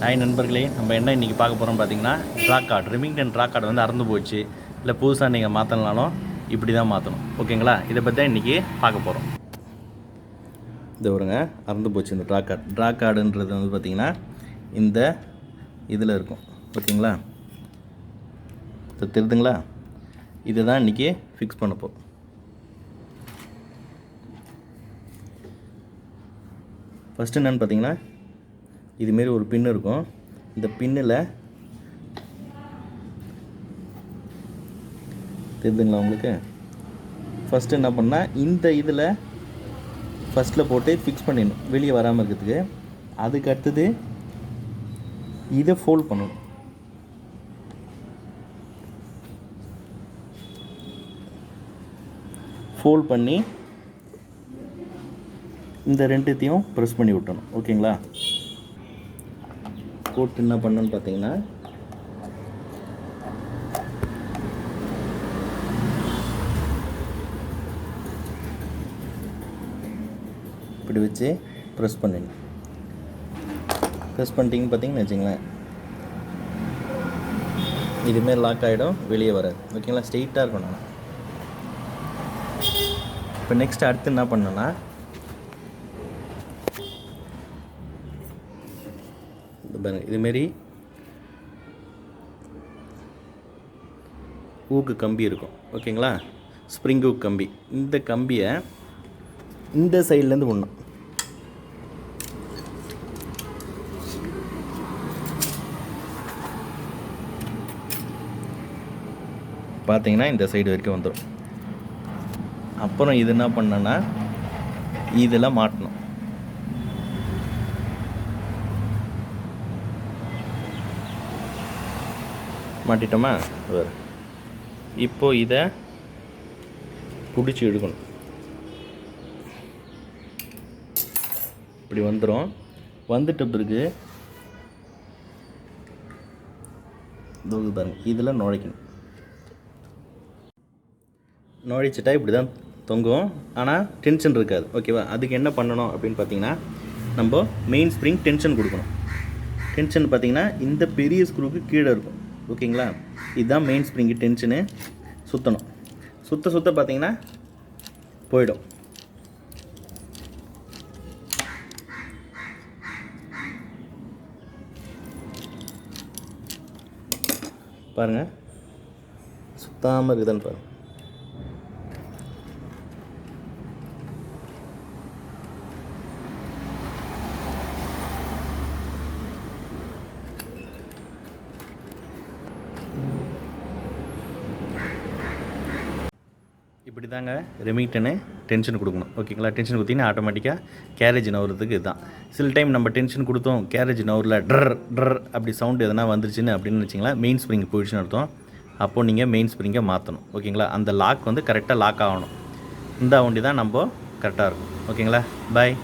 Hi நண்பர்களே, நம்ம என்ன இன்றைக்கி பார்க்க போகிறோம் பார்த்தீங்கன்னா, track guard Remington track guard வந்து அறந்து போச்சு. இல்லை புதுசாக நீங்கள் மாற்றலனாலும் இப்படி தான் மாற்றணும். ஓகேங்களா? இதை பற்றி தான் இன்றைக்கி பார்க்க போகிறோம். இது வருங்க, அறந்து போச்சு இந்த ட்ராக் கார்டுன்றது வந்து பார்த்திங்கன்னா இந்த இதில் இருக்கும். ஓகேங்களா? தெரியுதுங்களா? இதை தான் இன்றைக்கி ஃபிக்ஸ் பண்ண போகிறோம். ஃபஸ்ட்டு என்னென்னு பார்த்தீங்கன்னா, இதுமாரி ஒரு பின் இருக்கும். இந்த பின்னில் தெரியுதுங்களா உங்களுக்கு? ஃபஸ்ட்டு என்ன பண்ணால் இந்த இதில் ஃபஸ்ட்டில் போட்டு ஃபிக்ஸ் பண்ணிடணும், வெளியே வராமல் இருக்கிறதுக்கு. அதுக்கு அடுத்தது இதை ஃபோல்ட் பண்ணணும். ஃபோல்ட் பண்ணி இந்த ரெண்டுத்தையும் ப்ரெஸ் பண்ணி விட்டணும். ஓகேங்களா? போட்டு என்ன பண்ணணும்னு பார்த்தீங்கன்னா, இப்படி வச்சு ப்ரெஸ் பண்ணிடணும். ப்ரெஸ் பண்ணிட்டீங்கன்னு பார்த்தீங்கன்னு வச்சுங்களேன், இதுமாரி லாக் ஆகிடும், வெளியே வராது. ஓகேங்களா? ஸ்ட்ரெயிட்டாக இருக்கும். நான் இப்போ நெக்ஸ்ட் அடுத்து என்ன பண்ணேன்னா, இதுமாரி ஊக்கு கம்பி இருக்கும். ஓகேங்களா? ஸ்ப்ரிங் ஊக் கம்பி. இந்த கம்பியை இந்த சைட்லேருந்து விடணும். பார்த்தீங்கன்னா இந்த சைடு வரைக்கும் வந்துடும். அப்புறம் இது என்ன பண்ணேன்னா, இதில் மாட்டணும். மாட்டிட்டோமா? வேறு இப்போது இதை பிடிச்சி எடுக்கணும். இப்படி வந்துடும். வந்துட்ட பிறகு பாருங்க, இதில் நுழைக்கணும். நுழைச்சிட்டா இப்படி தான் தொங்கும், ஆனால் டென்ஷன் இருக்காது. ஓகேவா? அதுக்கு என்ன பண்ணணும் அப்படின்னு பார்த்தீங்கன்னா, நம்ம மெயின் ஸ்ப்ரிங் டென்ஷன் கொடுக்கணும். டென்ஷன் பார்த்தீங்கன்னா இந்த பெரிய ஸ்க்ரூவுக்கு கீழே இருக்கும். ஓகேங்களா? இதுதான் மெயின் ஸ்ப்ரிங்கு. டென்ஷனு சுற்றணும். சுற்ற பார்த்தீங்கன்னா போயிடும். பாருங்கள், சுத்தாமல் இருக்குதுன்னு பாருங்கள். இப்படி தாங்க ரெமிங்டனு டென்ஷன் கொடுக்கணும். ஓகேங்களா? டென்ஷன் கொடுத்தீங்கன்னா ஆட்டோமேட்டிக்காக கேரேஜ் நவுறதுக்கு இதுதான். சில டைம் நம்ம டென்ஷன் கொடுத்தோம், கேரேஜ் நவுரில் ட்ரர் அப்படி சவுண்டு எதனா வந்துருச்சுன்னு அப்படின்னு வச்சிங்களா, மெயின் ஸ்ப்ரிங் போயிடுச்சுன்னு அர்த்தம். அப்போது நீங்கள் மெயின் ஸ்ப்ரிங்கை மாற்றணும். ஓகேங்களா? அந்த லாக் வந்து கரெக்டாக லாக் ஆகணும். இந்த வண்டி தான் நம்ம கரெக்டாக இருக்கும். ஓகேங்களா? பாய்.